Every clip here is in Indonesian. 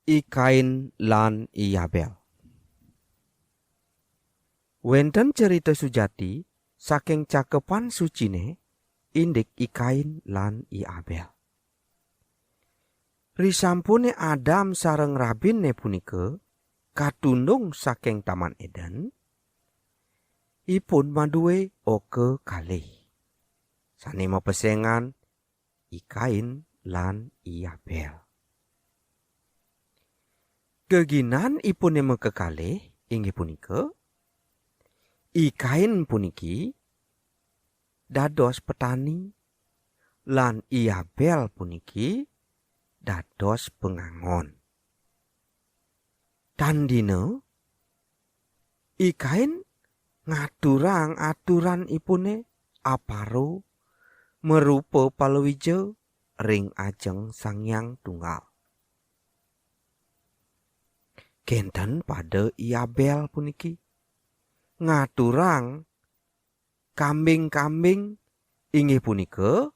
I Kain lan I Habel. Wenten cerita sujati saking cakepan sucine indik I Kain lan I Habel. Risampune Adam sareng rabine punike katundung saking Taman Eden, ipun maduwe oke kalih. Sane mepesengan I Kain lan I Habel. Keginan ipune mekekalih inggih punika I Kain puniki dados petani lan I Habel puniki dados pengangon. Tandine I Kain ngaturang aturan ipune aparo merupa palawija ring ajeng Sang Hyang Tunggal. Kenten pada I Habel puniki ngaturang kambing-kambing inggih punika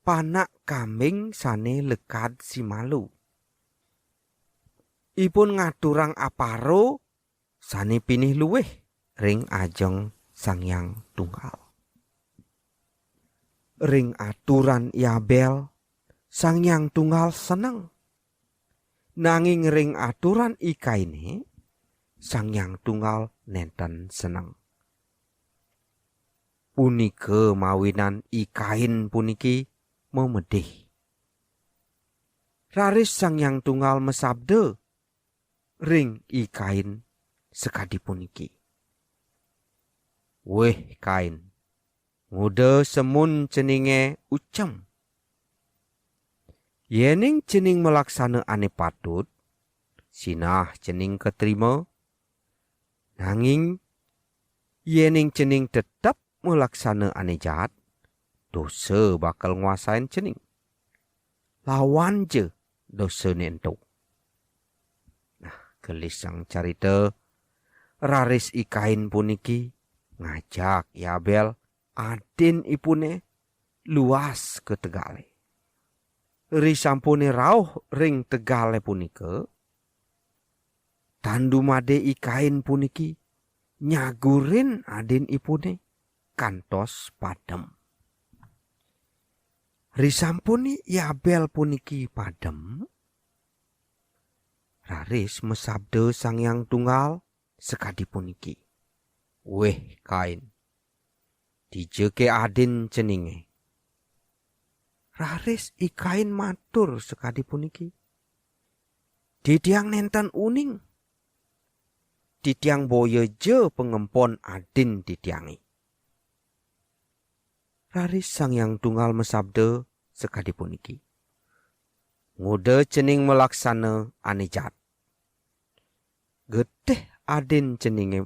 panak kambing sane lekad simalu. Ipun ngaturang aparo sane pinih luweh ring ajeng Sang Hyang Tunggal. Ring aturan I Habel Sang Hyang Tunggal seneng. Nanging ring aturan I Kaine Sang Hyang Tunggal nenten seneng. Punike mawinan I Kain puniki memedih. Raris Sang Hyang Tunggal mesabde ring I Kain sekadi puniki. Weh Kain, ngude semun ceninge ucem. Yening cening melaksana ane patut, sinah cening keterima. Nanging yening cening tetap melaksana ane jahat, dosa bakal nguasain cening. Lawan je dosa nentuk. Nah, gelisang carita raris I Kain puniki ngajak I Habel adin ipune luas ke Tegale. Risampune rauh ring Tegale punika, tandu made I Kain puniki nyagurin adin ipune kantos padem. Risampune I Habel puniki padem, raris mesabde Sang Hyang Tunggal sekadi puniki. Weh Kain, dijeke adin ceninge. Raris I Kain matur sekadi puniki. Ditiang nenten uning. Ditiang boyo je pengempon adin ditiangi. Raris Sang Hyang Tunggal mesabde sekadi puniki. Ngude cening melaksana ane jahat. Geteh adin ceninge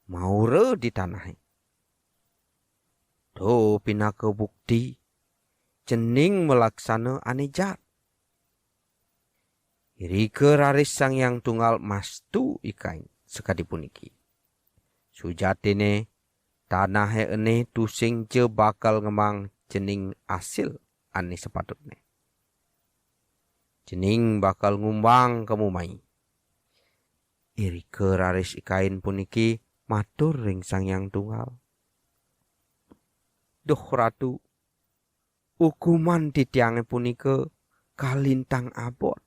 maure di tanah. Do pinaka bukti cening melaksana ane jahat. Irike raris Sang Hyang Tunggal mastu I Kain sekadi puniki. Sujatine tanah ene tusing je bakal ngemang cening asil ane sepatutne. Cening bakal ngumbang kemumai. Irike raris I Kain puniki matur ring Sang Hyang Tunggal. Duh ratu, hukuman titiange punika kalintang abot.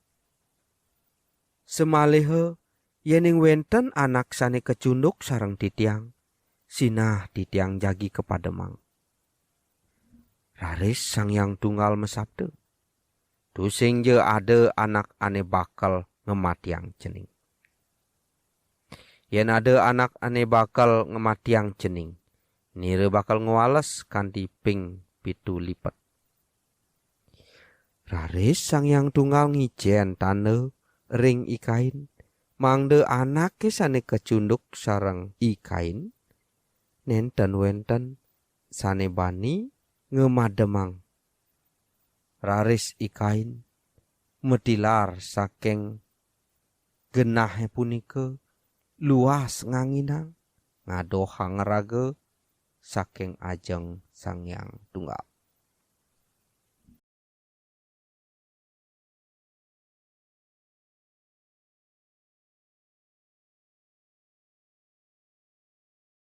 Semalihe yening wenten anak sane kecunduk sareng titiang, sinah titiang jagi kepademang. Raris Sang Hyang Tunggal mesabde, tusing je ada anak ane bakal ngematiang cening. Yen ada anak ane bakal ngematiang cening, nire bakal ngewales kanthi ping 7 lipat. Raris Sang Hyang Tunggal ngijen tane ring I Kain, mangde anake sane kecunduk sareng I Kain, nenten wenten sane bani ngemademang. Raris I Kain metilar saking genahe punika luas nganginang ngadohang raga saking ajeng Sang Hyang Tunggal.